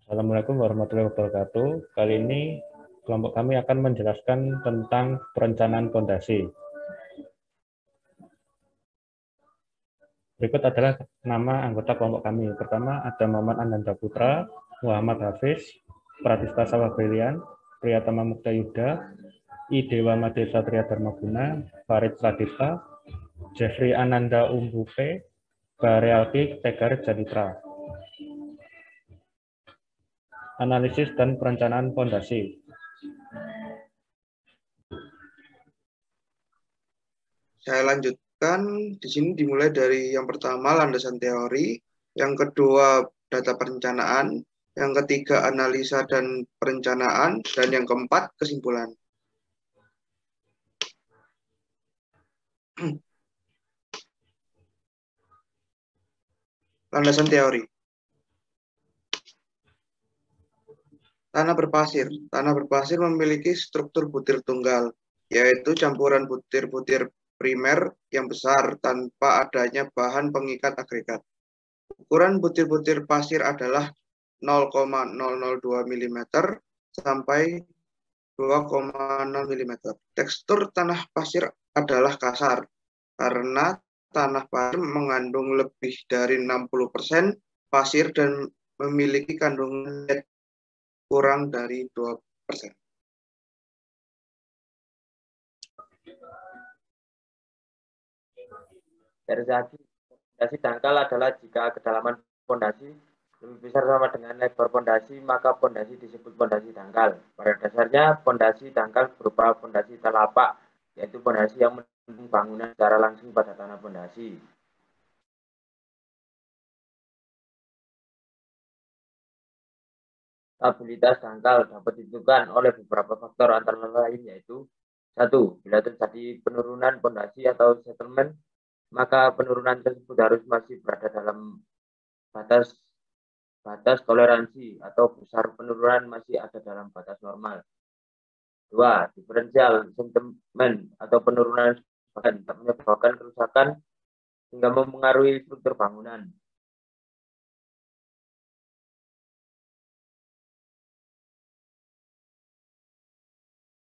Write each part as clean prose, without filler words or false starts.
Assalamualaikum warahmatullahi wabarakatuh. Kali ini kelompok kami akan menjelaskan tentang perencanaan fondasi. Berikut adalah nama anggota kelompok kami. Pertama ada Muhammad Ananda Putra, Muhammad Hafiz, Pratista Sawah Brilian, Priyatama Mukta Yuda, I Dewa Madesa Tria Dharmaguna, Farid Pradista, Jeffrey Ananda Umbupe, Barealki Tegar Jaditra. Analisis dan perencanaan fondasi. Saya lanjutkan, di sini dimulai dari yang pertama landasan teori, yang kedua data perencanaan, yang ketiga analisa dan perencanaan, dan yang keempat kesimpulan. Landasan teori. Tanah berpasir. Tanah berpasir memiliki struktur butir tunggal, yaitu campuran butir-butir primer yang besar tanpa adanya bahan pengikat agregat. Ukuran butir-butir pasir adalah 0,002 mm sampai 2,0 mm. Tekstur tanah pasir adalah kasar karena tanah pasir mengandung lebih dari 60% pasir dan memiliki kandungan net kurang dari 2%. Dari segi fondasi dangkal adalah jika kedalaman fondasi lebih besar sama dengan lebar fondasi, maka fondasi disebut fondasi dangkal. Pada dasarnya, fondasi dangkal berupa fondasi telapak, yaitu fondasi yang mendukung bangunan secara langsung pada tanah fondasi. Stabilitas dangkal dapat ditentukan oleh beberapa faktor antara lain, yaitu 1. Bila terjadi penurunan fondasi atau settlement, maka penurunan tersebut harus masih berada dalam batas toleransi atau besar penurunan masih ada dalam batas normal. 2. Diferensial sentiment atau penurunan tak menyebabkan kerusakan hingga mempengaruhi struktur bangunan.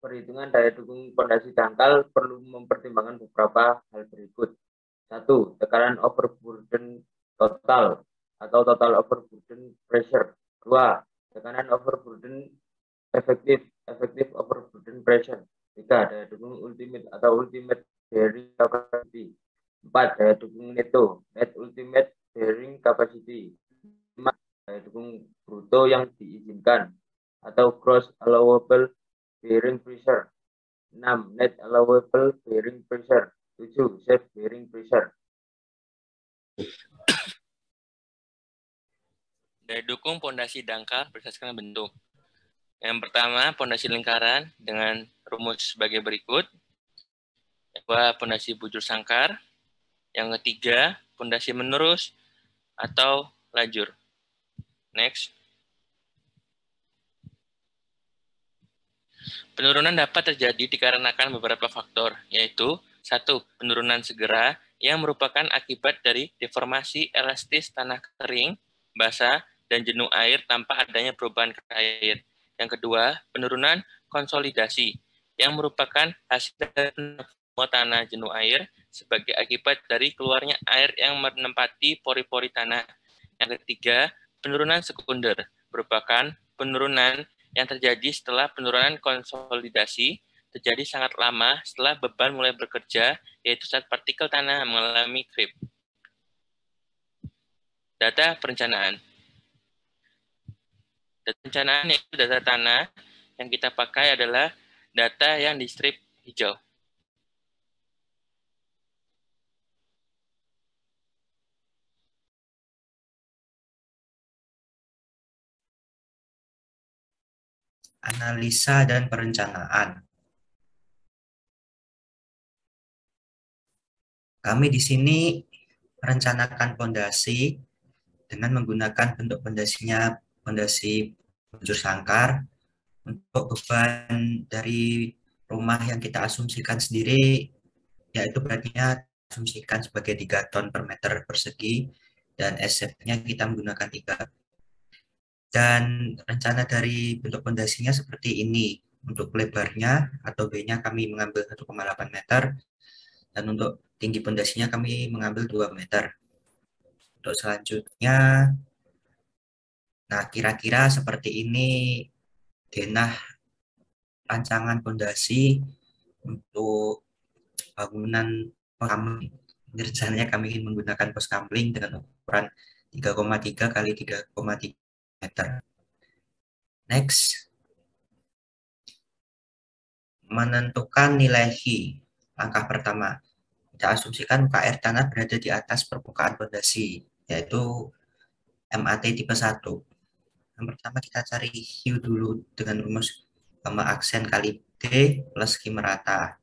Perhitungan daya dukung fondasi dangkal perlu mempertimbangkan beberapa hal berikut. 1. Tekanan overburden total atau total overburden pressure. 2. Tekanan overburden efektif overburden pressure. 3. Daya dukung ultimate atau ultimate bearing capacity. 4. Daya dukung neto net ultimate bearing capacity. 5. Daya dukung bruto yang diizinkan atau gross allowable bearing pressure. 6. Net allowable bearing pressure. 7. Safe bearing pressure. Daya dukung pondasi dangkal berdasarkan bentuk. Yang pertama, pondasi lingkaran dengan rumus sebagai berikut. Yang kedua, pondasi bujur sangkar. Yang ketiga, pondasi menurus atau lajur. Next. Penurunan dapat terjadi dikarenakan beberapa faktor, yaitu 1. Penurunan segera yang merupakan akibat dari deformasi elastis tanah kering, basah, dan jenuh air tanpa adanya perubahan air. Yang kedua, penurunan konsolidasi yang merupakan hasil dari tanah jenuh air sebagai akibat dari keluarnya air yang menempati pori-pori tanah. Yang ketiga, penurunan sekunder merupakan penurunan yang terjadi setelah penurunan konsolidasi terjadi sangat lama setelah beban mulai bekerja, yaitu saat partikel tanah mengalami creep. Data perencanaan. Data perencanaan yaitu data tanah yang kita pakai adalah data yang di strip hijau. Analisa dan perencanaan. Kami di sini merencanakan fondasi dengan menggunakan bentuk fondasinya fondasi bujur sangkar. Untuk beban dari rumah yang kita asumsikan sendiri, yaitu beratnya asumsikan sebagai 3 ton per meter persegi, dan SF-nya kita menggunakan 3. Dan rencana dari bentuk pondasinya seperti ini. Untuk lebarnya atau B-nya kami mengambil 1,8 meter, dan untuk tinggi pondasinya kami mengambil 2 meter. Untuk selanjutnya, nah kira-kira seperti ini denah rancangan pondasi untuk bangunan kami. Rencananya kami ingin menggunakan pos kampling dengan ukuran 3,3 kali 3,3 meter. Next, menentukan nilai Hi. Langkah pertama, kita asumsikan muka air tanah berada di atas permukaan pondasi, yaitu MAT tipe 1. Yang pertama kita cari Hi dulu dengan rumus gamma aksen kali D plus Q merata.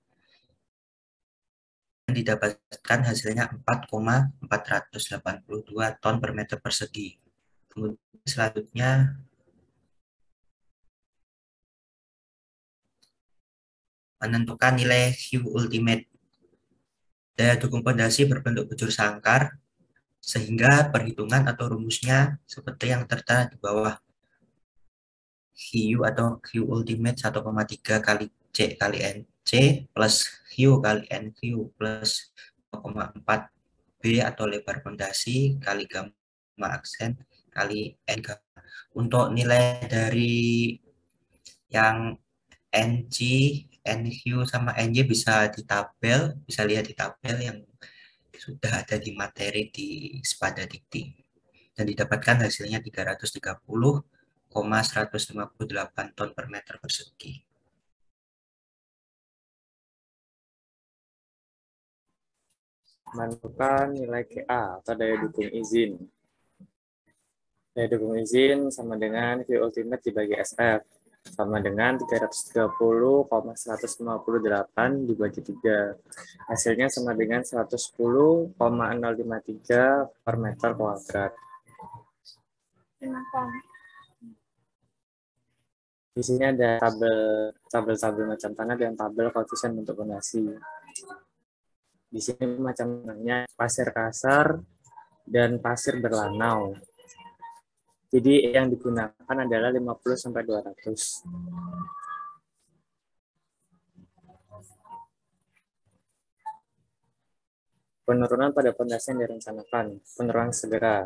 Dan didapatkan hasilnya 4,482 ton per meter persegi. Kemudian selanjutnya menentukan nilai Q ultimate. Daya dukung pondasi berbentuk bujur sangkar, sehingga perhitungan atau rumusnya seperti yang tertera di bawah. Q atau Q ultimate 1,3 kali C kali NC plus Q kali NQ plus 0,4 B atau lebar pondasi kali gamma aksen kali N. Untuk nilai dari yang NC, NQ, sama NY bisa lihat di tabel yang sudah ada di materi di Spada Dikti. Dan didapatkan hasilnya 330,158 ton per meter persegi. Menentukan nilai KA atau daya dukung izin. Daya dukung izin sama dengan Q ultimate dibagi SF, sama dengan 330,158 dibagi 3. Hasilnya sama dengan 110,053 per meter kuadrat. Di sini ada tabel macam tanah dan tabel koefisien bentuk pondasi. Di sini macam tanahnya pasir kasar dan pasir berlanau. Jadi yang digunakan adalah 50-200. Penurunan pada pondasi yang direncanakan. Penurunan segera.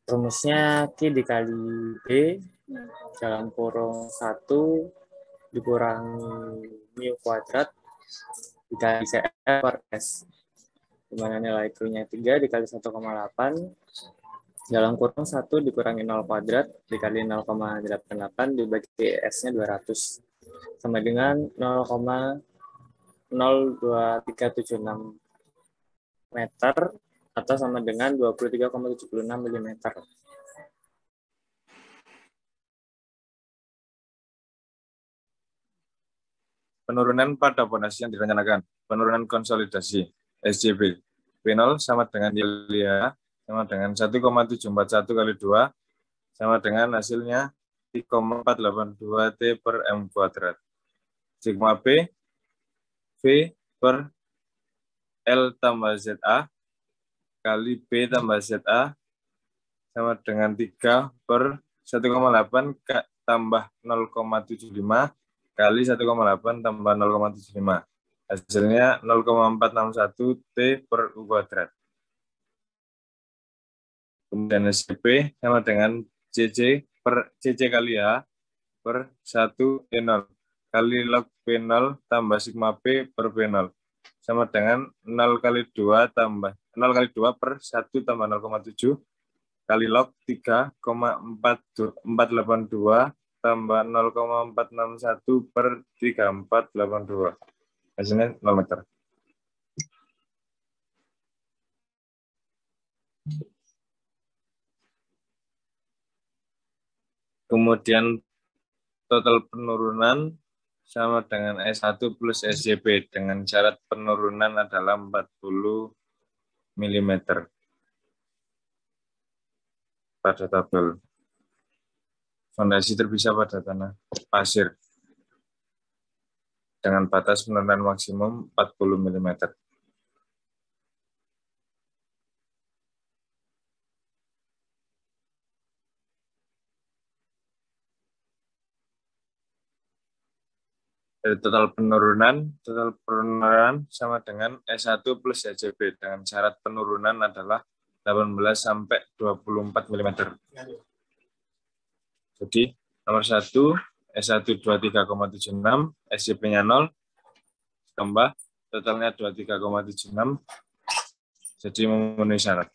Rumusnya Q dikali B dalam kurung 1 dikurangi mu kuadrat dikali CF per S. Dimana nilai Q-nya 3 dikali 1,8 dalam kurung 1 dikurangi 0 kuadrat dikali 0,88 dibagi S-nya 200 sama dengan 0,02376 meter atau sama dengan 23,76 mm. Penurunan pada pondasi yang direncanakan. Penurunan konsolidasi SJB. P0 sama dengan nilai H sama dengan 1,741 kali 2 sama dengan hasilnya 3,482 T per M kuadrat. Sigma P V per L tambah ZA kali B tambah ZA sama dengan 3 per 1,8 tambah 0,75 kali 1,8 tambah 0,75. Hasilnya 0,461 T per U kuadrat. Kemudian SCP sama dengan CC per CC kali H per 1 E0 kali log P0 tambah sigma P per P0 sama dengan 0 kali 2 per 1 tambah 0,7 kali log 3,482 tambah 0,461 per 3482. Hasilnya 0 meter. Kemudian total penurunan sama dengan S1 plus SJB dengan syarat penurunan adalah 40 mm pada tabel. Fondasi terpisah pada tanah pasir dengan batas penurunan maksimum 40 mm. Dari total penurunan sama dengan S1 plus SJB dengan syarat penurunan adalah 18 sampai 24 mm. Jadi nomor 1 S1 23,76, SJB-nya 0, tambah totalnya 23,76, jadi memenuhi syarat.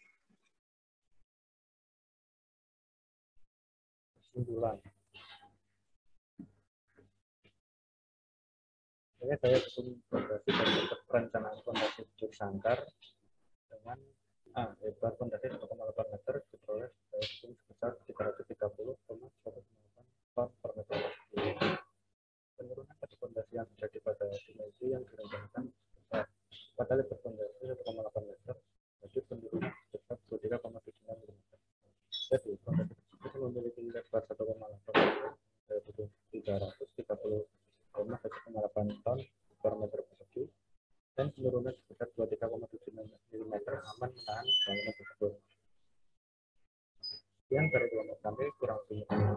Kesimpulan. Ini saya berkomunikasi dari perencanaan fondasi bujur sangkar dengan lebar fondasi 1,8 meter diperoleh daya dukung sebesar 330,198 ton per meter persegi. Penurunan pada fondasi yang terjadi pada dimensi yang direncanakan sebesar pada lebar fondasi 1,8 meter, jadi penurunan sebesar 23,79 mm. Jadi fondasi tersebut memiliki lebar 1,8 meter, daya dukung 330,198 ton per meter persegi, dan penurunan sebesar 23,79 mm aman menahan bangunan tersebut. Sekian dari kelompok kami, kurang lebihnya.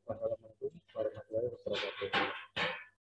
Wassalamualaikum warahmatullahi wabarakatuh.